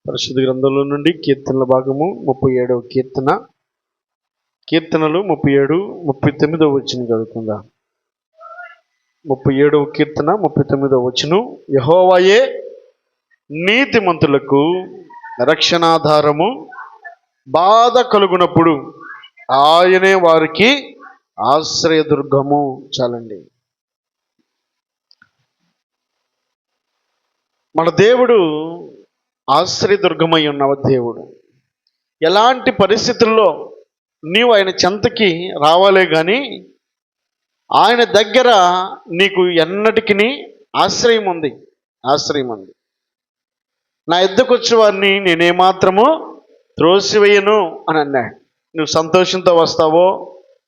పరిశుద్ధ గ్రంథంలో నుండి కీర్తనల భాగము 37వ కీర్తన. కీర్తనలు 37, 39వ వచనం చదువుకుందాం. 37వ కీర్తన 39వ వచనం. యెహోవాయే నీతిమంతులకు రక్షణాధారము, బాధ కలుగునప్పుడు ఆయనే వారికి ఆశ్రయదుర్గము. చాలండి. మన దేవుడు ఆశ్రయదుర్గమై ఉన్న దేవుడు. ఎలాంటి పరిస్థితుల్లో నీవు ఆయన చెంతకి రావాలే కానీ ఆయన దగ్గర నీకు ఎన్నటికి ఆశ్రయం ఉంది. నా ఎద్దుకు వచ్చే వారిని నేనేమాత్రము త్రోసివేయను అని అన్నాడు. నువ్వు సంతోషంతో వస్తావో,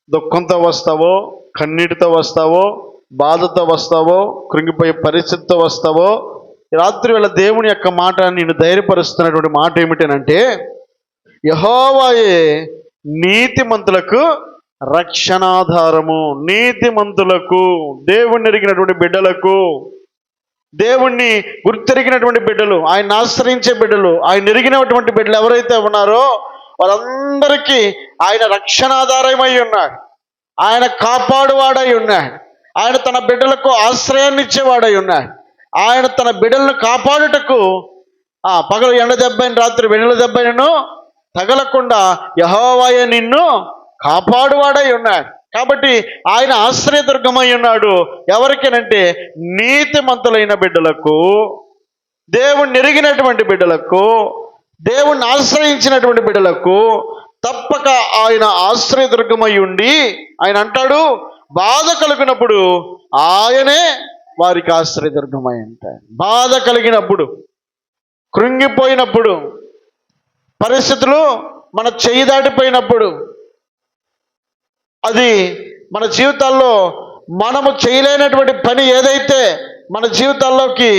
దుఃఖంతో వస్తావో, కన్నీటితో వస్తావో, బాధతో వస్తావో, కృంగిపోయే పరిస్థితితో వస్తావో, రాత్రి వేళ దేవుని యొక్క మాట నిన్ను ధైర్యపరుస్తున్నటువంటి మాట ఏమిటనంటే, యెహోవాయే నీతిమంతులకు రక్షణాధారము. నీతిమంతులకు, దేవుణ్ణి ఎరిగినటువంటి బిడ్డలకు, దేవుణ్ణి గుర్తెరిగినటువంటి బిడ్డలు, ఆయన ఆశ్రయించే బిడ్డలు, ఆయన ఎరిగినటువంటి బిడ్డలు ఎవరైతే ఉన్నారో వారందరికీ ఆయన రక్షణాధారమై ఉన్నాడు. ఆయన కాపాడువాడై ఉన్నాడు. ఆయన తన బిడ్డలకు ఆశ్రయాన్ని ఇచ్చేవాడై ఉన్నాడు. ఆయన తన బిడ్డలను కాపాడుటకు పగలు ఎండ దెబ్బని, రాత్రి వెన్నెల దెబ్బను తగలకుండా యెహోవాయే నిన్ను కాపాడువాడై ఉన్నాడు. కాబట్టి ఆయన ఆశ్రయదుర్గమై ఉన్నాడు. ఎవరికేనంటే నీతిమంతులైన బిడ్డలకు, దేవుణ్ణి ఎరిగినటువంటి బిడ్డలకు, దేవుణ్ణి ఆశ్రయించినటువంటి బిడ్డలకు తప్పక ఆయన ఆశ్రయదుర్గమై ఉండి, ఆయన అంటాడు, బాధ కలిగినప్పుడు ఆయనే వారికి ఆశ్రయదుర్గమై ఉంటాడు. బాధ కలిగినప్పుడు, కృంగిపోయినప్పుడు, పరిస్థితులు మన చెయ్యి దాటిపోయినప్పుడు, అది మన జీవితాల్లో మనము చేయలేనటువంటి పని ఏదైతే మన జీవితాల్లోకి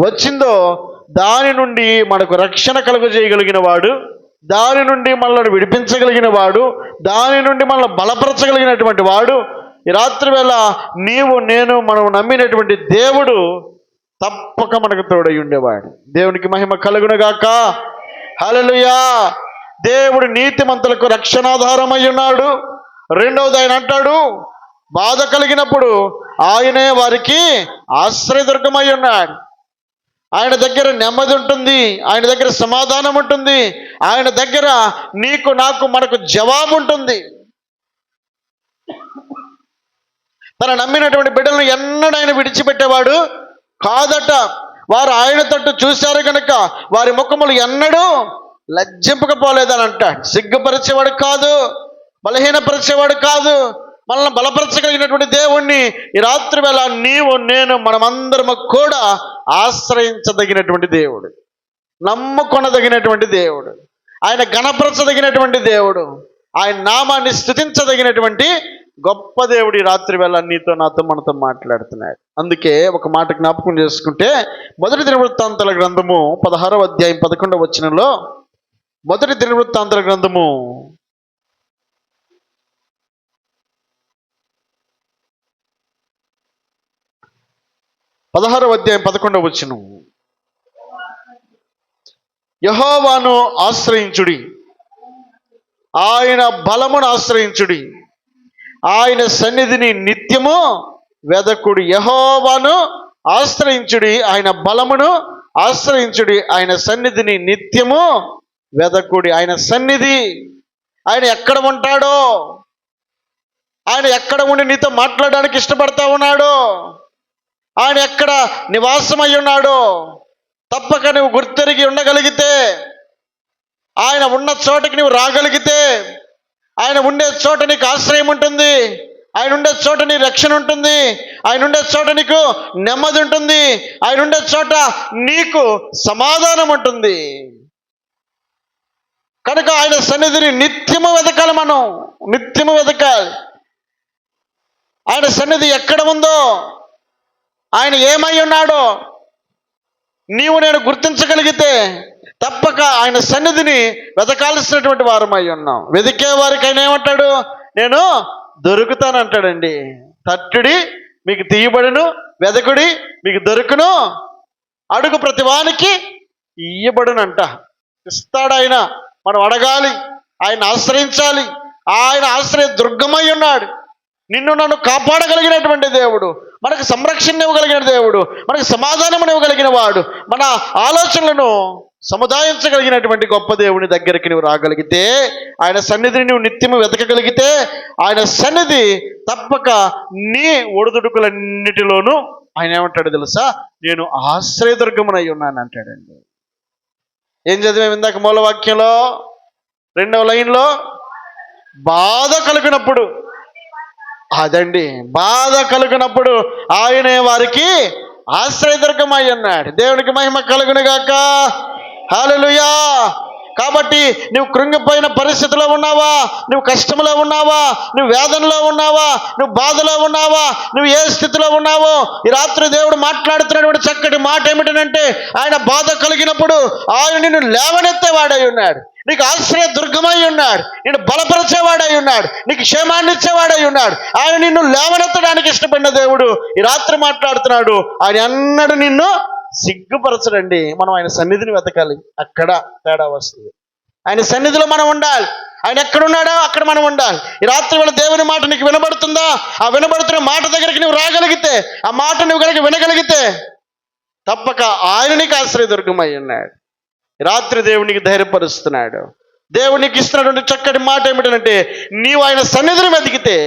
వచ్చిందో దాని నుండి మనకు రక్షణ కలుగజేయగలిగిన వాడు, దాని నుండి మనల్ని విడిపించగలిగిన వాడు, దాని నుండి మనల్ని బలపరచగలిగినటువంటి వాడు, ఈ రాత్రి వేళ నీవు నేను మనం నమ్మినటువంటి దేవుడు తప్పక మనకు తోడై ఉండేవాడు. దేవునికి మహిమ కలుగునుగాక. హల్లెలూయా. దేవుడు నీతిమంతులకు రక్షణాధారమై ఉన్నాడు. రెండవది ఆయన అంటాడు, బాధ కలిగినప్పుడు ఆయనే వారికి ఆశ్రయదుర్గమై ఉన్నాడు. ఆయన దగ్గర నెమ్మది ఉంటుంది, ఆయన దగ్గర సమాధానం ఉంటుంది, ఆయన దగ్గర నీకు నాకు మనకు జవాబు ఉంటుంది. తన నమ్మినటువంటి బిడ్డలను ఎన్నడూ ఆయన విడిచిపెట్టేవాడు కాదట. వారు ఆయన తట్టు చూశారు కనుక వారి ముఖములు ఎన్నడూ లజ్జింపకపోలేదని అంటాడు. సిగ్గుపరిచేవాడు కాదు, బలహీనపరిచేవాడు కాదు, మనల్ని బలపరచగలిగినటువంటి దేవుణ్ణి ఈ రాత్రి వేళ నీవు నేను మనమందరము కూడా ఆశ్రయించదగినటువంటి దేవుడు, నమ్ముకొనదగినటువంటి దేవుడు, ఆయన గణపరచదగినటువంటి దేవుడు, ఆయన నామాన్ని స్తుతించదగినటువంటి గొప్ప దేవుడు ఈ రాత్రి వేళ నీతో నాతో మనతో మాట్లాడుతున్నాడు. అందుకే ఒక మాట జ్ఞాపకం చేసుకుంటే, మొదటి దినవృత్తాంతాల గ్రంథము 16వ అధ్యాయం 11వ వచనంలో, మొదటి దినవృత్తాంతాల గ్రంథము 16వ అధ్యాయం 11వ వచనం, యెహోవాను ఆశ్రయించుడి, ఆయన బలమును ఆశ్రయించుడి, ఆయన సన్నిధిని నిత్యము వెదకుడి. యెహోవాను ఆశ్రయించుడి, ఆయన బలమును ఆశ్రయించుడి, ఆయన సన్నిధిని నిత్యము వెదకుడి. ఆయన సన్నిధి, ఆయన ఎక్కడ ఉంటాడో, ఆయన ఎక్కడ ఉండి నీతో మాట్లాడడానికి ఇష్టపడతా ఉన్నాడో, ఆయన ఎక్కడ నివాసమై ఉన్నాడో తప్పక నువ్వు గుర్తెరిగి ఉండగలిగితే, ఆయన ఉన్న చోటకి నువ్వు రాగలిగితే, ఆయన ఉండే చోట నీకు ఆశ్రయం ఉంటుంది, ఆయన ఉండే చోట నీ రక్షణ ఉంటుంది, ఆయన ఉండే చోట నీకు నెమ్మది ఉంటుంది, ఆయన ఉండే చోట నీకు సమాధానం ఉంటుంది. కనుక ఆయన సన్నిధిని నిత్యము వెతకాలి, మనం నిత్యము వెతకాలి. ఆయన సన్నిధి ఎక్కడ ఉందో, ఆయన ఏమై ఉన్నాడో నీవు నేను గుర్తించగలిగితే తప్పక ఆయన సన్నిధిని వెతకాల్సినటువంటి వారమై ఉన్నాం. వెతికే వారికి ఆయన ఏమంటాడు, నేను దొరుకుతానంటాడండి. తట్టుడి మీకు తీయబడును, వెదకుడి మీకు దొరుకును, అడుగు ప్రతివానికి ఇయ్యబడునంట. ఇస్తాడు ఆయన. మనం అడగాలి, ఆయన ఆశ్రయించాలి. ఆయన ఆశ్రయ దుర్గమై ఉన్నాడు. నిన్ను నన్ను కాపాడగలిగినటువంటి దేవుడు, మనకు సంరక్షణ ఇవ్వగలిగిన దేవుడు, మనకు సమాధానం ఇవ్వగలిగిన వాడు, మన ఆలోచనలను సముదాయించగలిగినటువంటి గొప్ప దేవుని దగ్గరికి నువ్వు రాగలిగితే, ఆయన సన్నిధిని నువ్వు నిత్యము వెతకగలిగితే, ఆయన సన్నిధి తప్పక నీ ఒడిదుడుకులన్నిటిలోనూ ఆయన ఏమంటాడు తెలుసా? నేను ఆశ్రయదుర్గమునై ఉన్నాను అంటాడండి. ఏం చదివాము ఇందాక మూలవాక్యంలో 2వ లైన్లో? బాధ కలిగినప్పుడు, అదండి, బాధ కలిగినప్పుడు ఆయనే వారికి ఆశ్రయదుర్గమై ఉన్నాడు. దేవునికి మహిమ కలుగును గాక. హల్లెలూయా. కాబట్టి నువ్వు కృంగిపోయిన పరిస్థితిలో ఉన్నావా, నువ్వు కష్టంలో ఉన్నావా, నువ్వు వేదనలో ఉన్నావా, నువ్వు బాధలో ఉన్నావా, నువ్వు ఏ స్థితిలో ఉన్నావో, ఈ రాత్రి దేవుడు మాట్లాడుతున్నటువంటి చక్కటి మాట ఏమిటంటే, ఆయన బాధ కలిగినప్పుడు ఆయన నిన్ను లేవనెత్తేవాడై ఉన్నాడు, నీకు ఆశ్రయ దుర్గమై ఉన్నాడు, నిన్ను బలపరిచేవాడై ఉన్నాడు, నీకు క్షేమాన్ని ఇచ్చేవాడై ఉన్నాడు. ఆయన నిన్ను లేవనెత్తడానికి ఇష్టపడిన దేవుడు ఈ రాత్రి మాట్లాడుతున్నాడు. ఆయన అన్నడు నిన్ను సిగ్గుపరచడండి. మనం ఆయన సన్నిధిని వెతకాలి, అక్కడ తేడా వస్తుంది. ఆయన సన్నిధిలో మనం ఉండాలి. ఆయన ఎక్కడున్నాడో అక్కడ మనం ఉండాలి. ఈ రాత్రి వేళ దేవుని మాట నీకు వినబడుతుందా? ఆ వినబడుతున్న మాట దగ్గరికి నువ్వు రాగలిగితే, ఆ మాట నువ్వు కనుక వినగలిగితే, తప్పక ఆయన నీకు ఆశ్రయదుర్గమై ఉన్నాడు. రాత్రి దేవునికి ధైర్యపరుస్తున్నాడు. దేవునికి ఇస్తున్నటువంటి చక్కటి మాట ఏమిటంటే, నీవు ఆయన సన్నిధిని వెతికితే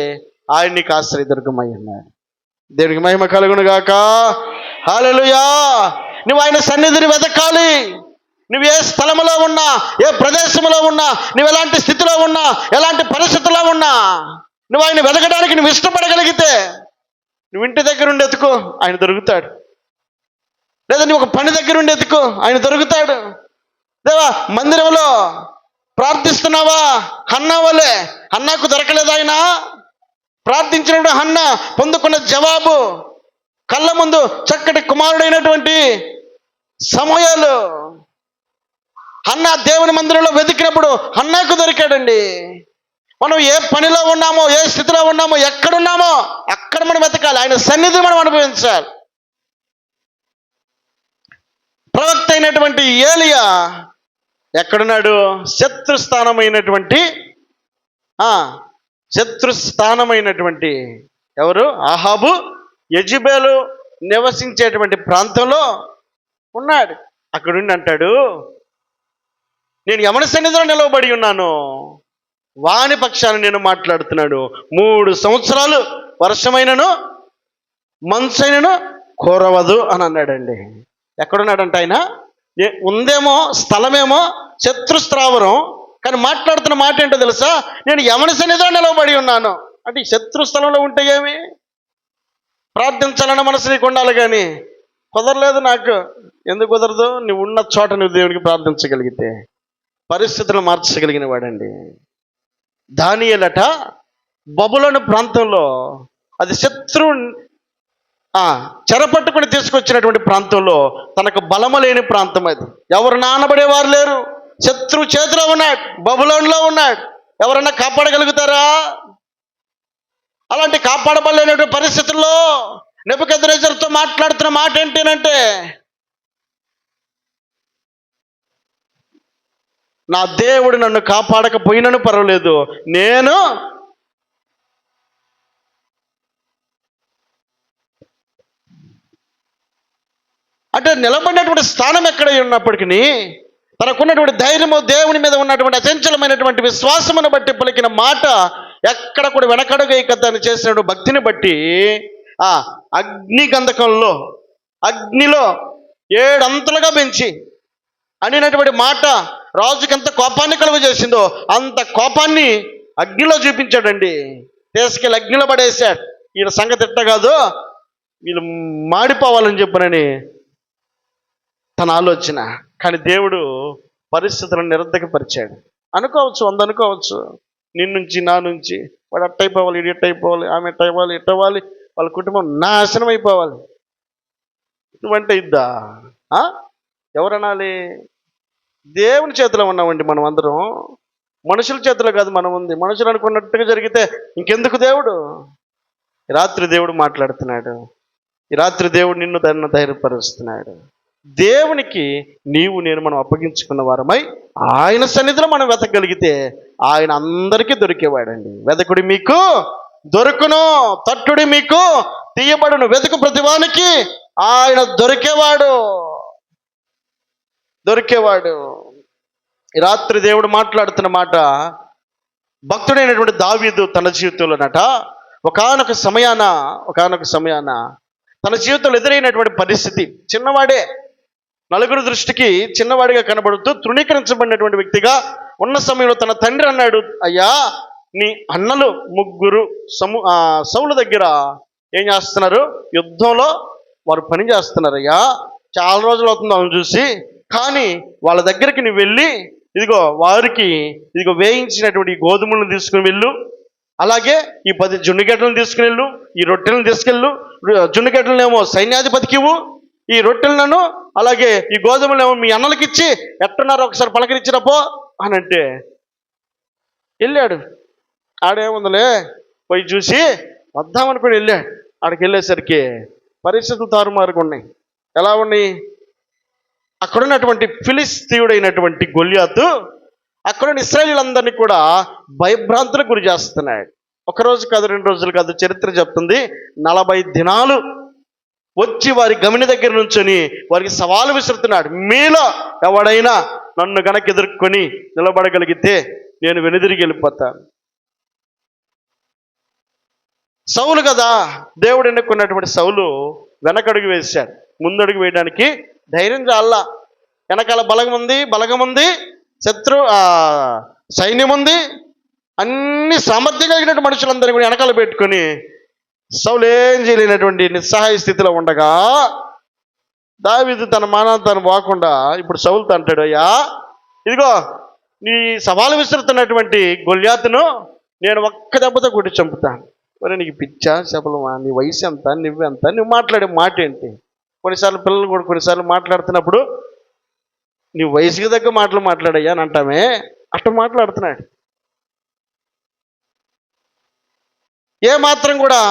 ఆయన నీకు ఆశ్రయదుర్గమై ఉన్నాడు. దేవునికి మహిమ కలుగును గాక. హల్లెలూయా. నువ్వు ఆయన సన్నిధిని వెతకాలి. నువ్వు ఏ స్థలంలో ఉన్నా, ఏ ప్రదేశంలో ఉన్నా, నువ్వు ఎలాంటి స్థితిలో ఉన్నా, ఎలాంటి పరిస్థితిలో ఉన్నా, నువ్వు ఆయన వెతకడానికి నువ్వు ఇష్టపడగలిగితే, నువ్వు ఇంటి దగ్గర ఉండి ఎత్తుకో, ఆయన దొరుకుతాడు. లేదా నువ్వు ఒక పని దగ్గర ఉండి ఎత్తుకో, ఆయన దొరుకుతాడు. దేవా, మందిరంలో ప్రార్థిస్తున్నావా? హన్నా వలే. హన్నాకు దొరకలేదు ఆయన. ప్రార్థించినప్పుడు హన్న పొందుకున్న జవాబు, కళ్ళ ముందు చక్కటి కుమారుడైనటువంటి సమూయేలు. హన్నా దేవుని మందిరంలో వెతికినప్పుడు హన్నాకు దొరికాడండి. మనం ఏ పనిలో ఉన్నామో, ఏ స్థితిలో ఉన్నామో, ఎక్కడున్నామో అక్కడ మనం వెతకాలి. ఆయన సన్నిధి మనం అనుభవించాలి. ప్రవక్త అయినటువంటి ఏలియా ఎక్కడున్నాడు? శత్రుస్థానమైనటువంటి ఎవరు? ఆహాబు, యెజెబెలు నివసించేటువంటి ప్రాంతంలో ఉన్నాడు. అక్కడుండి అంటాడు, నేను యెహోవా సన్నిధిలో నిలవబడి ఉన్నాను, వాని పక్షాన నేను మాట్లాడుతున్నాడు. 3 సంవత్సరాలు వర్షమైనను మంచైనను కురవదు అని అన్నాడండి. ఎక్కడున్నాడంట ఆయన? ఉందేమో స్థలమేమో శత్రుస్థావరం, కానీ మాట్లాడుతున్న మాట ఏంటో తెలుసా? నేను యెహోవా సన్నిధిలో నిలవబడి ఉన్నాను అంటే, శత్రు స్థలంలో ఉంటే ఏమి? ప్రార్థించాలన్న మనసు నీకు ఉండాలి, కానీ కుదరలేదు నాకు. ఎందుకు కుదరదు? నువ్వు ఉన్న చోట నువ్వు దేవునికి ప్రార్థించగలిగితే పరిస్థితులను మార్చగలిగిన వాడండి. దానియేలట బబులోను ప్రాంతంలో, అది శత్రువు చెరపట్టుకుని తీసుకొచ్చినటువంటి ప్రాంతంలో, తనకు బలము లేని ప్రాంతం అది. ఎవరు నానబడేవారు లేరు. శత్రువు చేతిలో ఉన్నాడు, బబులోనులో ఉన్నాడు. ఎవరన్నా కాపాడగలుగుతారా? అలాంటి కాపాడబడలేనటువంటి పరిస్థితుల్లో నెబుకద్నెజరుతో మాట్లాడుతున్న మాట ఏంటంటే, నా దేవుడు నన్ను కాపాడకపోయినను పర్వాలేదు, నేను అంటే నిలబడినటువంటి స్థానం ఎక్కడ ఉన్నప్పటికీ, తనకున్నటువంటి ధైర్యము, దేవుని మీద ఉన్నటువంటి అచంచలమైనటువంటి విశ్వాసమును బట్టి పలికిన మాట ఎక్కడ కూడా వెనకడుగైక తను చేసినటువంటి భక్తిని బట్టి, ఆ అగ్నిలో 7 అంతలుగా పెంచి అనినటువంటి మాట రాజుకి ఎంత కోపాన్ని కలుగు చేసిందో అంత కోపాన్ని అగ్నిలో చూపించాడండి. తీసుకెళ్ళి అగ్నిలో పడేశాడు. వీళ్ళ సంగతి ఎట్ట కాదు, వీళ్ళు మాడిపోవాలని చెప్పనని తన ఆలోచన. కానీ దేవుడు పరిస్థితులను నిరర్ధకపరిచాడు. అనుకోవచ్చు, 100 అనుకోవచ్చు, నిన్నుంచి నా నుంచి వాడు అట్టయిపోవాలి, ఇది ఎట్టయిపోవాలి, ఆమె ఎట్టయిపోవాలి, ఎట్టవాలి, వాళ్ళ కుటుంబం నాశనం అయిపోవాలి. నువ్వంటే ఇద్దా? ఎవరనాలి? దేవుని చేతిలో ఉన్నామండి మనం అందరం, మనుషుల చేతిలో కాదు మనం ఉంది. మనుషులు అనుకున్నట్టుగా జరిగితే ఇంకెందుకు దేవుడు? ఈ రాత్రి దేవుడు మాట్లాడుతున్నాడు. ఈ రాత్రి దేవుడు నిన్ను ధైర్యపరుస్తున్నాడు. దేవునికి నీవు నేను మనం అప్పగించుకున్న వారమై ఆయన సన్నిధిలో మనం వెతకగలిగితే ఆయన అందరికీ దొరికేవాడండి. వెతకుడి మీకు దొరుకును, తట్టుడి మీకు తీయబడును. వెతుకు ప్రతివానికి ఆయన దొరికేవాడు. ఈ రాత్రి దేవుడు మాట్లాడుతున్న మాట, భక్తుడైనటువంటి దావీదు తన జీవితంలోనట ఒకానొక సమయాన తన జీవితంలో ఎదురైనటువంటి పరిస్థితి, చిన్నవాడే, నలుగురు దృష్టికి చిన్నవాడిగా కనబడుతూ తృణీకరించబడినటువంటి వ్యక్తిగా ఉన్న సమయంలో తన తండ్రి అన్నాడు, అయ్యా నీ అన్నలు ముగ్గురు సౌలు దగ్గర ఏం చేస్తున్నారు, యుద్ధంలో వారు పని చేస్తున్నారు అయ్యా, చాలా రోజులు అవుతుంది వాళ్ళని చూసి, కానీ వాళ్ళ దగ్గరికి నువ్వు వెళ్ళి వారికి వేయించినటువంటి గోధుమలను తీసుకుని వెళ్ళు, అలాగే ఈ 10 జున్నుగడ్డలను తీసుకుని వెళ్ళు, ఈ రొట్టెలను తీసుకెళ్ళు, జున్నుగడ్డలనేమో సైన్యాధిపతికి ఇవ్వు, ఈ రొట్టెలను అలాగే ఈ గోధుమలేమో మీ అన్నలకి ఇచ్చి ఎట్టున్నారో ఒకసారి పలకరించినపో అని అంటే వెళ్ళాడు. ఆడేముందులే పోయి చూసి వద్దామనుకుని వెళ్ళాడు. ఆడికి వెళ్ళేసరికి పరిస్థితులు తారుమారుగా ఉన్నాయి. ఎలా ఉన్నాయి? అక్కడున్నటువంటి ఫిలిస్తీయుడైనటువంటి గొల్యాతు అక్కడున్న ఇశ్రాయేలీయులందరినీ కూడా భయభ్రాంతులకు గురి చేస్తున్నాడు. ఒకరోజు కాదు, 2 రోజులు కాదు, చరిత్ర చెప్తుంది 40 దినాలు వచ్చి వారి గమని దగ్గర నుంచొని వారికి సవాలు విసురుతున్నాడు. మీలో ఎవడైనా నన్ను గనక ఎదుర్కొని నిలబడగలిగితే నేను వెనుదిరిగి వెళ్ళిపోతాను. సౌలు కదా, దేవుడు ఎన్నుకున్నటువంటి సౌలు వెనకడుగు వేశాడు. ముందడుగు వేయడానికి ధైర్యం చాలా. వెనకాల బలగం ఉంది, సైన్యం ఉంది, అన్ని సామర్థ్యం కలిగినటువంటి మనుషులందరినీ కూడా వెనకాల పెట్టుకొని సౌలు ఏం చేయలేనటువంటి నిస్సహాయ స్థితిలో ఉండగా దావీదు తన మానాన్ని తాను పోకుండా ఇప్పుడు సౌలుతో అంటాడు, అయ్యా ఇదిగో నీ సవాలు విసురుతున్నటువంటి గొల్యాతును నేను ఒక్క దెబ్బతో కొట్టి చంపుతాను. మరి నీకు పిచ్చా చెప్పలమా? నీ వయసు ఎంత, నువ్వెంత, నువ్వు మాట్లాడే మాట ఏంటి? కొన్నిసార్లు పిల్లలు కూడా కొన్నిసార్లు మాట్లాడుతున్నప్పుడు నీ వయసుకి తగ్గ మాటలు మాట్లాడయ్యా అని అంటామే, అట్లా మాట్లాడుతున్నాడు. ఏమాత్రం కూడా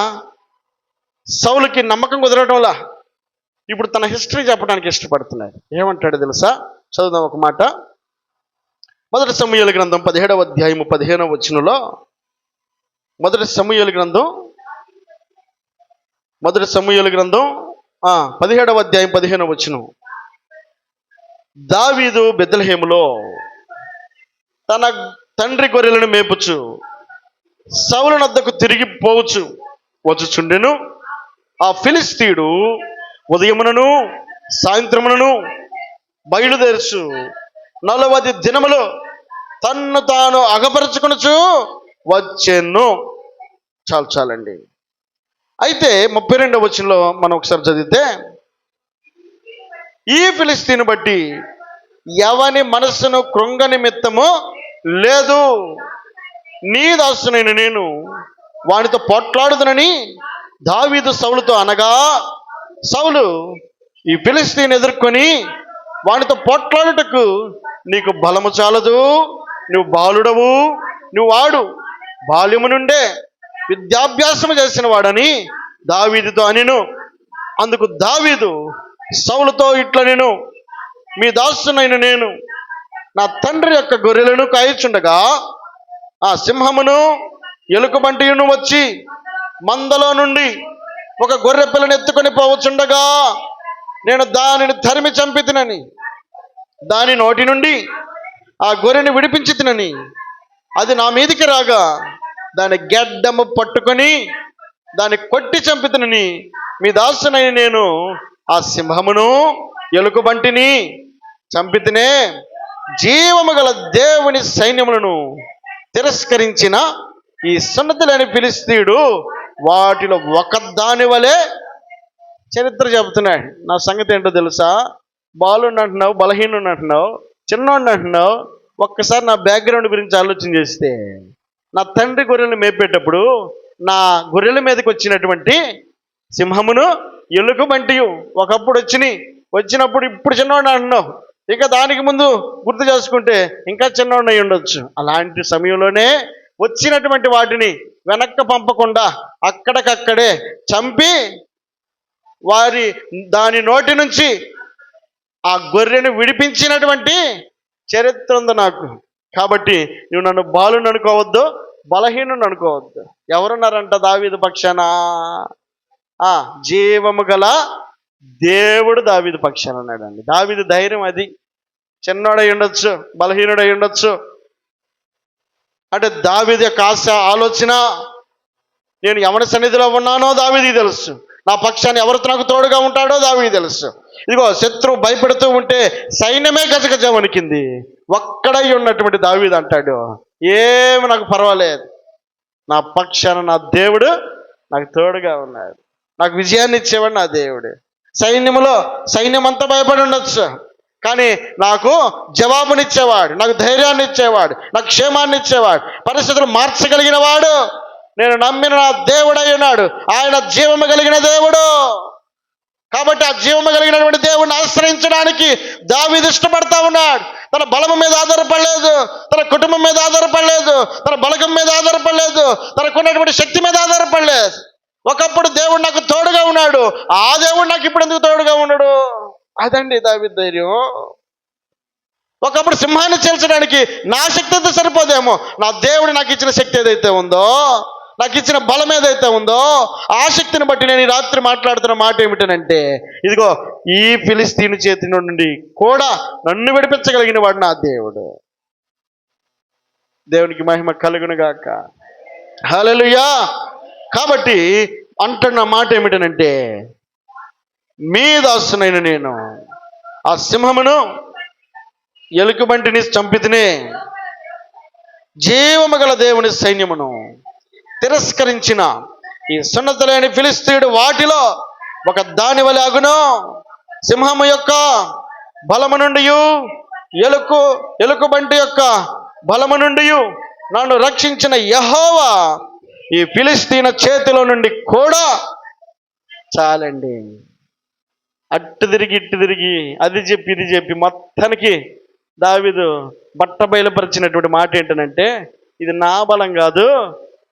సౌలుకి నమ్మకం కుదరడంలా ఇప్పుడు తన హిస్టరీ చెప్పడానికి ఇష్టపడుతున్నాడు. ఏమంటాడు తెలుసా? చదువుదాం ఒక మాట. 1 సమూయేలు గ్రంథం 17వ అధ్యాయము 15వ వచనంలో, 1 సమూయేలు గ్రంథం 17వ అధ్యాయం 15వ వచనం. దావీదు బెత్లెహేములో తన తండ్రి గొర్రెలను మేపుచు సౌలు నద్దకు తిరిగి వచ్చుచుండెను. ఆ ఫిలిస్తీయుడు ఉదయమునను సాయంత్రమునను బయలుదేరుచు 40 దినములు తన్ను తాను అగపరుచుకొనుచు వచ్చెను. చాలండి. అయితే 32వ వచనంలో మనం ఒకసారి చదివితే, ఈ ఫిలిస్తీను బట్టి ఎవని మనస్సును కృంగ నిమిత్తము లేదు, నీ దాసునైన నేను వానితో పోట్లాడుదునని దావీదు సౌలుతో అనగా, సౌలు ఈ ఫిలిస్తీని ఎదుర్కొని వానితో పోట్లాడుటకు నీకు బలము చాలదు, నువ్వు బాలుడవు, నువ్వు వాడు బాల్యము నుండే విద్యాభ్యాసము చేసిన వాడని దావీదుతో అనిను. అందుకు దావీదు సౌలుతో ఇట్లా, నేను మీ దాసునైన నేను నా తండ్రి యొక్క గొర్రెలను కాయచుండగా ఆ సింహమును ఎలుకబంటియును వచ్చి మందలో నుండి ఒక గొర్రె పిల్లను ఎత్తుకొని పోవచ్చుండగా నేను దానిని తరిమి చంపి తినని, దాని నోటి నుండి ఆ గొర్రెని విడిపించి తినని, అది నా మీదికి రాగా దాని గెడ్డము పట్టుకొని దాన్ని కొట్టి చంపి తినని మీ దాసునైన నేను ఆ సింహమును ఎలుకబంటిని చంపితినే. జీవము గల దేవుని సైన్యములను తిరస్కరించిన ఈ సున్నతులని ఫిలిస్తీయుడు వాటిలో ఒకదాని వలె చరిత్ర చెబుతున్నాడు. నా సంగతి ఏంటో తెలుసా? బాలుని అంటున్నావు, బలహీనుని అంటున్నావు, చిన్నోడిని అంటున్నావు. ఒక్కసారి నా బ్యాక్గ్రౌండ్ గురించి ఆలోచన చేస్తే, నా తండ్రి గొర్రెలను మేపేటప్పుడు నా గొర్రెల మీదకి వచ్చినటువంటి సింహమును ఎలుకబంటి ఒకప్పుడు వచ్చినప్పుడు ఇప్పుడు చిన్నవాడిని అంటున్నావు, ఇక దానికి ముందు గుర్తు చేసుకుంటే ఇంకా చిన్నవాడిని అయి ఉండొచ్చు. అలాంటి సమయంలోనే వచ్చినటువంటి వాటిని వెనక్కి పంపకుండా అక్కడికక్కడే చంపి దాని నోటి నుంచి ఆ గొర్రెను విడిపించినటువంటి చరిత్ర ఉంది నాకు. కాబట్టి నువ్వు నన్ను బాలుని అనుకోవద్దు, బలహీనుని అనుకోవద్దు. ఎవరున్నారంట దావీదు పక్షాన? జీవము గల దేవుడు దావీదు పక్షాన ఉన్నాడండి. దావీదు ధైర్యం అది. చిన్నోడై ఉండొచ్చు, బలహీనుడై ఉండొచ్చు. అంటే దావీదు యొక్క ఆశ, ఆలోచన, నేను ఎవరి సన్నిధిలో ఉన్నానో దావీదుకి తెలుసు. నా పక్షాన్ని ఎవరితో నాకు తోడుగా ఉంటాడో దావీదుకి తెలుసు. ఇదిగో శత్రువు భయపెడుతూ ఉంటే సైన్యమే గజగజ వణికింది. ఒక్కడై ఉన్నటువంటి దావీదు అంటాడు, ఏమి నాకు పర్వాలేదు, నా పక్షాన నా దేవుడు నాకు తోడుగా ఉన్నాడు, నాకు విజయాన్ని ఇచ్చేవాడు నా దేవుడు. సైన్యం అంతా భయపడి ఉండొచ్చు, కానీ నాకు జవాబునిచ్చేవాడు, నాకు ధైర్యాన్ని ఇచ్చేవాడు, నాకు క్షేమాన్ని ఇచ్చేవాడు, పరిస్థితులు మార్చగలిగిన వాడు నేను నమ్మిన నా దేవుడై ఉన్నాడు. ఆయన జీవము కలిగిన దేవుడు. కాబట్టి ఆ జీవము కలిగినటువంటి దేవుడిని ఆశ్రయించడానికి దావీదు ఇష్టపడతా ఉన్నాడు. తన బలము మీద ఆధారపడలేదు, తన కుటుంబం మీద ఆధారపడలేదు, తన బలగం మీద ఆధారపడలేదు, తనకున్నటువంటి శక్తి మీద ఆధారపడలేదు. ఒకప్పుడు దేవుడు నాకు తోడుగా ఉన్నాడు, ఆ దేవుడు నాకు ఇప్పుడు ఎందుకు తోడుగా ఉన్నాడు? అదండి దావీదు ధైర్యం. ఒకప్పుడు సింహాన్ని చీల్చడానికి నా శక్తి అయితే సరిపోదేమో, నా దేవుడు నాకు ఇచ్చిన శక్తి ఏదైతే ఉందో, నాకు ఇచ్చిన బలం ఏదైతే ఉందో, ఆ శక్తిని బట్టి నేను ఈ రాత్రి మాట్లాడుతున్న మాట ఏమిటనంటే, ఇదిగో ఈ ఫిలిస్తీను చేతి నుండి కూడా నన్ను విడిపించగలిగిన వాడు నా దేవుడు. దేవునికి మహిమ కలుగును గాక. హల్లెలూయా. కాబట్టి అంటున్న మాట ఏమిటనంటే, మీ దాసునైన నేను ఆ సింహమును ఎలుకబంటిని చంపితినే, జీవము గల దేవుని సైన్యమును తిరస్కరించిన ఈ సున్నతి లేని ఫిలిస్తీయుడు వాటిలో ఒక దాని వలె అగును. సింహము యొక్క బలము నుండి, ఎలుకబంటి యొక్క బలము నుండి నన్ను రక్షించిన యెహోవా ఈ ఫిలిస్తీన చేతిలో నుండి కూడా చాలండి. అట్టు తిరిగి ఇట్టు తిరిగి అది చెప్పి ఇది చెప్పి మొత్తానికి దావీదు బట్ట బయలుపరిచినటువంటి మాట ఏంటనంటే, ఇది నా బలం కాదు,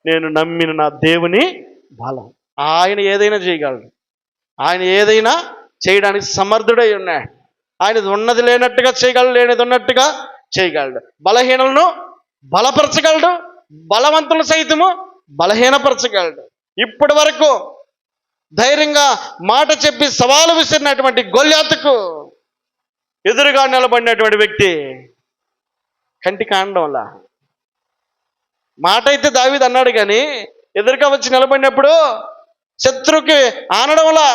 నేను నమ్మిన నా దేవుని బలం. ఆయన ఏదైనా చేయగలడు, ఆయన ఏదైనా చేయడానికి సమర్థుడై ఉన్నాడు. ఆయన ఉన్నది లేనట్టుగా చేయగలడు, లేనిది ఉన్నట్టుగా చేయగలడు. బలహీనలను బలపరచగలడు, బలవంతులను సైతము బలహీనపరచగలడు. ఇప్పటి వరకు ధైర్యంగా మాట చెప్పి సవాలు విసిరినటువంటి గొల్యాతుకు ఎదురుగా నిలబడినటువంటి వ్యక్తి కంటికి ఆనందంలా మాట అయితే దావీదు అన్నాడు, కానీ ఎదురుగా వచ్చి నిలబడినప్పుడు శత్రువుకి ఆనడంలా.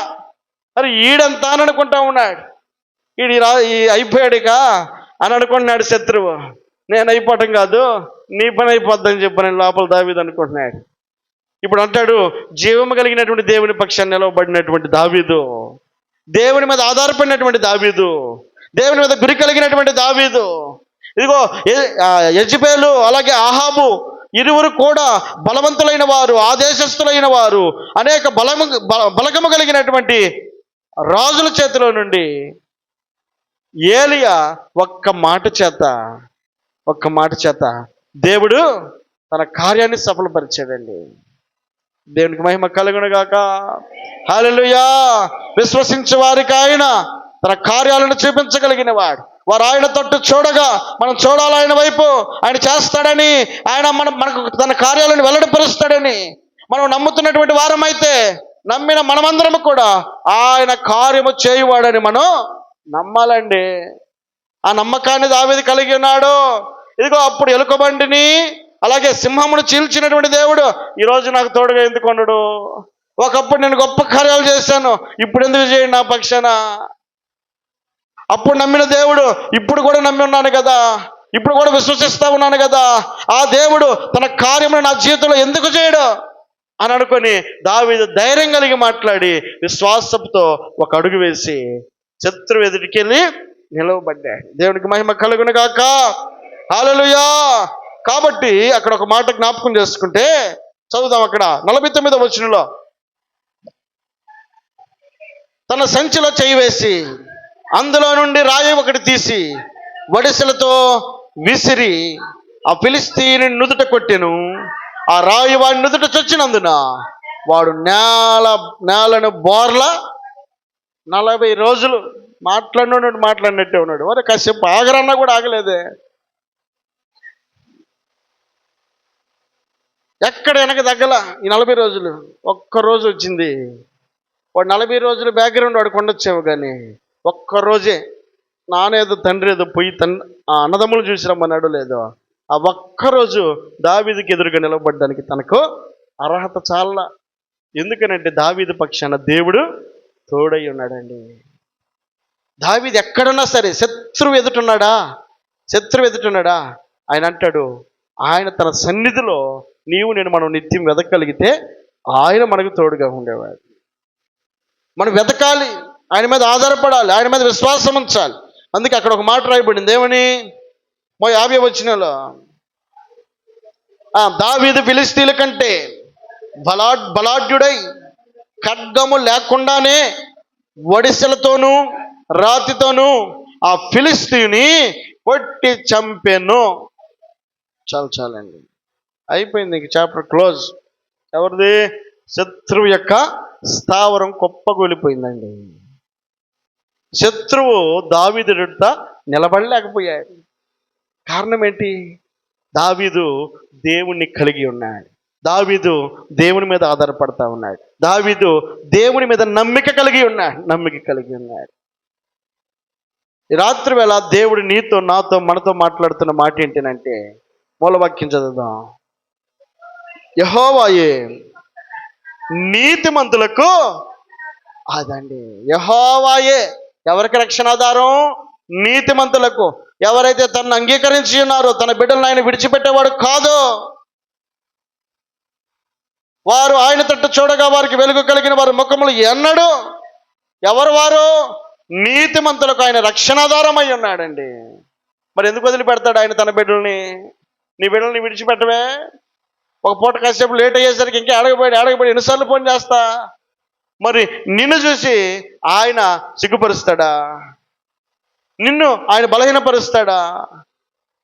మరి ఈడంతా అని అనుకుంటా ఉన్నాడు, ఈ అయిపోయాడుక అని అనుకుంటున్నాడు శత్రువు. నేను అయిపోవటం కాదు, నీ పని అయిపోద్దని చెప్పని లోపల దావీదు అనుకుంటున్నాడు. ఇప్పుడు అంటాడు, జీవము కలిగినటువంటి దేవుని పక్షాన్ని నిలవబడినటువంటి దావీదు, దేవుని మీద ఆధారపడినటువంటి దావీదు, దేవుని మీద గురి కలిగినటువంటి దావీదు, ఇదిగో యెజెబెలు అలాగే ఆహాబు ఇరువురు కూడా బలవంతులైన వారు, ఆదేశస్థులైన వారు, అనేక బలగము కలిగినటువంటి రాజుల చేతిలో నుండి ఏలియా ఒక్క మాట చేత దేవుడు తన కార్యాన్ని సఫలపరిచాడండి. దేవునికి మహిమ కలుగును గాక. హల్లెలూయా. విశ్వసించే వారికి ఆయన తన కార్యాలను చూపించగలిగిన వాడు. వారు ఆయన తట్టు చూడగా మనం చూడాలి ఆయన వైపు. ఆయన చేస్తాడని, ఆయన మనకు తన కార్యాలను వెల్లడిపరుస్తాడని మనం నమ్ముతున్నటువంటి వారమైతే, నమ్మిన మనమందరం కూడా ఆయన కార్యము చేయువాడని మనం నమ్మాలండి. ఆ నమ్మకాన్ని దావీదు కలిగి ఉన్నాడు. ఇదిగో అప్పుడు ఎలుకబండిని అలాగే సింహమును చీల్చినటువంటి దేవుడు ఈరోజు నాకు తోడుగా ఎందుకు ఉండడు? ఒకప్పుడు నేను గొప్ప కార్యాలు చేశాను, ఇప్పుడు ఎందుకు చేయండి నా పక్షాన? అప్పుడు నమ్మిన దేవుడు ఇప్పుడు కూడా నమ్మి ఉన్నాను కదా, ఇప్పుడు కూడా విశ్వసిస్తా ఉన్నాను కదా, ఆ దేవుడు తన కార్యమును నా జీవితంలో ఎందుకు చేయడు అని అనుకొని దావీదు ధైర్యం కలిగి మాట్లాడి విశ్వాసంతో ఒక అడుగు వేసి శత్రువు ఎదుటికి వెళ్ళి నిలవబడ్డాడు. దేవునికి మహిమ కలుగును గాక. హల్లెలూయా. కాబట్టి అక్కడ ఒక మాట జ్ఞాపకం చేసుకుంటే చదువుదాం. అక్కడ 49వ వచనంలో, తన సంచిలో చేయి వేసి అందులో నుండి రాయి ఒకటి తీసి వడిసెలతో విసిరి ఆ ఫిలిస్తీయుని నుదుట కొట్టెను. ఆ రాయి వాడి నుదుట చొచ్చినందున వాడు నేలను బోర్ల 40 రోజులు మాట్లాడినట్టే ఉన్నాడు. వారు కాసేపు ఆగరన్నా కూడా ఆగలేదే. ఎక్కడ వెనక తగ్గల ఈ 40 రోజులు. ఒక్కరోజు వచ్చింది. వాడు 40 రోజులు బ్యాక్గ్రౌండ్ వాడికి ఉండొచ్చేమో, కానీ ఒక్కరోజే నానేదో తండ్రి ఏదో పోయి ఆ అన్నదమ్ములు చూసి రమ్మన్నాడు లేదో, ఆ ఒక్కరోజు దావీదుకి ఎదురుగా నిలబడ్డానికి తనకు అర్హత చాలా. ఎందుకనంటే దావీదు పక్షాన దేవుడు తోడై ఉన్నాడండి. దావీదు ఎక్కడున్నా సరే శత్రువు ఎదుటున్నాడా ఆయన అంటాడు, ఆయన తన సన్నిధిలో నీవు నేను మనం నిత్యం వెతకగలిగితే ఆయన మనకు తోడుగా ఉండేవాడు. మనం వెతకాలి, ఆయన మీద ఆధారపడాలి, ఆయన మీద విశ్వాసం ఉంచాలి. అందుకే అక్కడ ఒక మాట రాయబడింది, ఏమని? 50వ వచనంలో, దావీదు ఫిలిష్తీయుల కంటే బలాఢ్యుడై ఖడ్గము లేకుండానే ఒడిసెలతోనూ రాతితోనూ ఆ ఫిలిష్తీయుని కొట్టి చంపెను. చాలండి, అయిపోయింది. ఇంక చాప్టర్ క్లోజ్. ఎవరిది? శత్రువు యొక్క స్థావరం కుప్పగూలిపోయిందండి. శత్రువు దావీదు ఎదుట నిలబడలేకపోయాడు. కారణం ఏంటి? దావీదు దేవుణ్ణి కలిగి ఉన్నాడు. దావీదు దేవుని మీద ఆధారపడతా ఉన్నాడు. దావీదు దేవుని మీద నమ్మిక కలిగి ఉన్నాడు. ఈ రాత్రి వేళ దేవుడు నీతో నాతో మనతో మాట్లాడుతున్న మాట ఏంటంటే, మూలవాక్యం చదువుదాం. యెహోవాయే నీతిమంతులకు, అదండి యెహోవాయే ఎవరికి రక్షణాధారం? నీతిమంతులకు. ఎవరైతే తనను అంగీకరించి ఉన్నారో, తన బిడ్డలను ఆయన విడిచిపెట్టేవాడు కాదు. వారు ఆయన తట్టు చూడగా వారికి వెలుగు కలిగిన వారి ముఖములు ఎన్నడు. ఎవరు వారు? నీతిమంతులకు ఆయన రక్షణాధారమై ఉన్నాడండి. మరి ఎందుకు వదిలిపెడతాడు ఆయన తన బిడ్డల్ని? నీ బిడ్డల్ని విడిచిపెట్టవే. ఒక పూట కాసేపు లేట్ అయ్యేసరికి ఇంకా అడగబడి ఎన్నిసార్లు ఫోన్ చేస్తా. మరి నిన్ను చూసి ఆయన సిగ్గుపరుస్తాడా? నిన్ను ఆయన బలహీనపరుస్తాడా?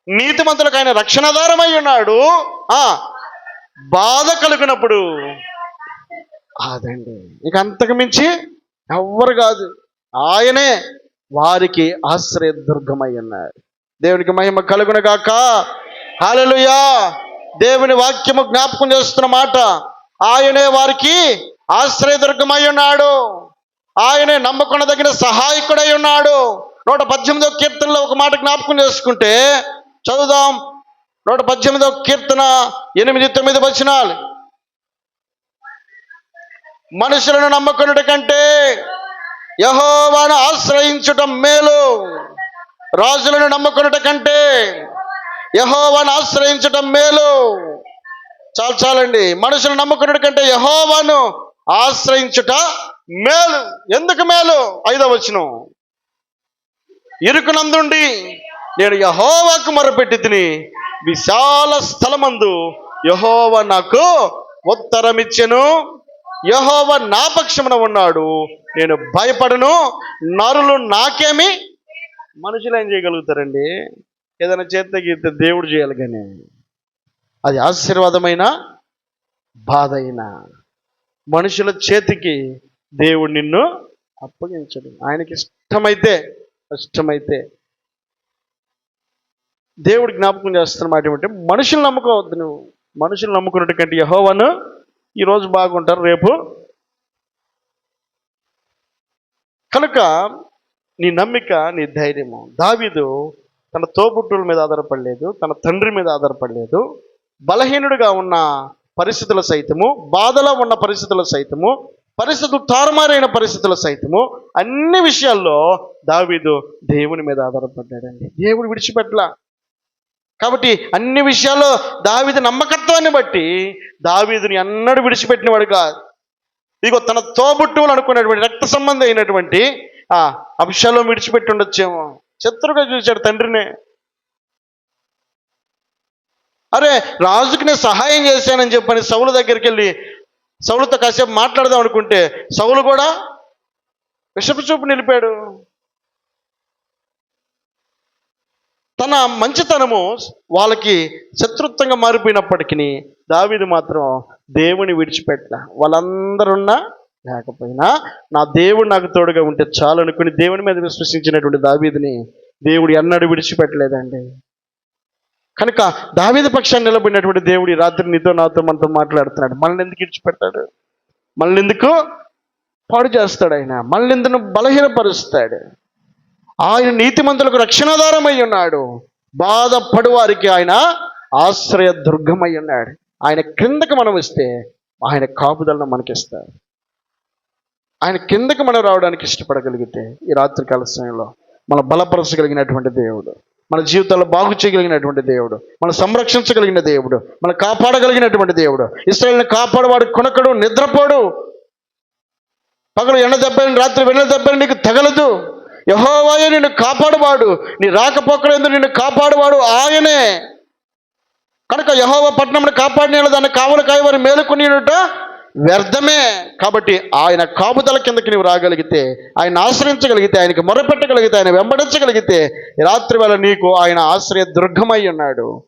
నీతిమంతులకు ఆయన రక్షణాధారమై ఉన్నాడు. బాధ కలిగినప్పుడు అదండి, ఇక అంతకు మించి ఎవ్వరు కాదు, ఆయనే వారికి ఆశ్రయదుర్గమై ఉన్నాడు. దేవునికి మహిమ కలుగునగాక. హల్లెలూయా. దేవుని వాక్యము జ్ఞాపకం చేస్తున్న మాట, ఆయనే వారికి ఆశ్రయదుర్గమై ఉన్నాడు. ఆయనే నమ్మకొనదగిన సహాయకుడై ఉన్నాడు. 118వ కీర్తనలో ఒక మాట జ్ఞాపకం చేసుకుంటే చదువుదాం. 118వ కీర్తన 8-9 వచనాలు. మనుషులను నమ్మకొనుట కంటే యెహోవాను ఆశ్రయించుట మేలు. రాజులను నమ్మకొనుట కంటే యెహోవాను ఆశ్రయించటం మేలు. చాలండి. మనుషులను నమ్ముకున్నట కంటే యెహోవాను ఆశ్రయించుట మేలు. ఎందుకు మేలు? 5వ వచనం, ఇరుకునందుండి నేను యెహోవాకు మొరపెట్టి తిని, విశాల స్థలమందు యెహోవా నాకు ఉత్తరమిచ్చెను. యెహోవా నా పక్షమున ఉన్నాడు, నేను భయపడను. నరులు నాకేమి? మనుషులు ఏం చేయగలుగుతారండి? ఏదైనా చేత గీత దేవుడు చేయాలి, కానీ అది ఆశీర్వాదమైన బాధ అయినా మనుషుల చేతికి దేవుడు నిన్ను అప్పగించడు. ఆయనకి ఇష్టమైతే దేవుడు జ్ఞాపకం చేస్తున్న మాట ఏమంటే, మనుషులు నమ్ముకోవద్దు. నువ్వు మనుషులు నమ్ముకున్నట్టు కంటే యెహోవాను ఈరోజు బాగుంటారు, రేపు. కనుక నీ నమ్మిక, నీ ధైర్యము. దావీదు తన తోబుట్టుల మీద ఆధారపడలేదు, తన తండ్రి మీద ఆధారపడలేదు. బలహీనుడిగా ఉన్న పరిస్థితుల సైతము, బాధలో ఉన్న పరిస్థితుల సైతము, పరిస్థితులు తారుమారైన పరిస్థితుల సైతము, అన్ని విషయాల్లో దావీదు దేవుని మీద ఆధారపడ్డాడండి. దేవుడు విడిచిపెట్టలా. కాబట్టి అన్ని విషయాల్లో దావీదు నమ్మకత్వాన్ని బట్టి దావీదుని ఎన్నడూ విడిచిపెట్టినవాడు కాదు. ఇదిగో తన తోబుట్టువులు అనుకున్నటువంటి రక్త సంబంధం అయినటువంటి అబ్షాలోము విడిచిపెట్టి ఉండొచ్చేమో. శత్రువుగా చూశాడు తండ్రినే. అరే, రాజుకి నేను సహాయం చేశానని చెప్పని సౌలు దగ్గరికి వెళ్ళి సౌలుతో కాసేపు మాట్లాడదాం అనుకుంటే సౌలు కూడా విషపు చూపు నిలిపాడు. తన మంచితనము వాళ్ళకి శత్రుత్వంగా మారిపోయినప్పటికీ దావీదు మాత్రం దేవుని విడిచిపెట్టల. వాళ్ళందరున్నా లేకపోయినా నా దేవుడు నాకు తోడుగా ఉంటే చాలు అనుకుని దేవుని మీద విశ్వసించినటువంటి దావీదుని దేవుడు ఎన్నడూ విడిచిపెట్టలేదండి. కనుక దావీదు పక్షాన్ని నిలబడినటువంటి దేవుడు ఈ రాత్రి నీతో నాతో మనతో మాట్లాడుతున్నాడు. మనల్ని ఎందుకు విడిచిపెట్టాడు? మనల్ని ఎందుకు పాడు చేస్తాడు? ఆయన మనల్ని ఎందుకు బలహీనపరుస్తాడు? ఆయన నీతిమంతులకు రక్షణాధారం అయి ఉన్నాడు. బాధపడు వారికి ఆయన ఆశ్రయ దుర్గమై ఉన్నాడు. ఆయన క్రిందకి మనం వస్తే ఆయన కాపుదలను మనకిస్తాడు. ఆయన కిందకి మనం రావడానికి ఇష్టపడగలిగితే ఈ రాత్రికాల సమయంలో మనం బలపరచగలిగినటువంటి దేవుడు, మన జీవితాల్లో బాగు చేయగలిగినటువంటి దేవుడు, మనం సంరక్షించగలిగిన దేవుడు, మనం కాపాడగలిగినటువంటి దేవుడు. ఇశ్రాయేలుని కాపాడవాడు కొనకడు, నిద్రపోడు. పగలు ఎండ దెబ్బని, రాత్రి వెన్నెల దెబ్బని నీకు తగలదు. యెహోవాయే నిన్ను కాపాడువాడు. నీ రాకపోకలందు నిన్ను కాపాడువాడు ఆయనే. కనుక యెహోవా పట్టణమును కాపాడిన దాన్ని కావలి కాయవారు మేలుకొనిట వ్యర్థమే. కాబట్టి ఆయన కాపుదల కిందకి నీవు రాగలిగితే, ఆయన ఆశ్రయించగలిగితే, ఆయనకి మొరపెట్టగలిగితే, ఆయన వెంబడించగలిగితే ఈ రాత్రి వేళ నీకు ఆయన ఆశ్రయ దుర్గమై ఉన్నాడు.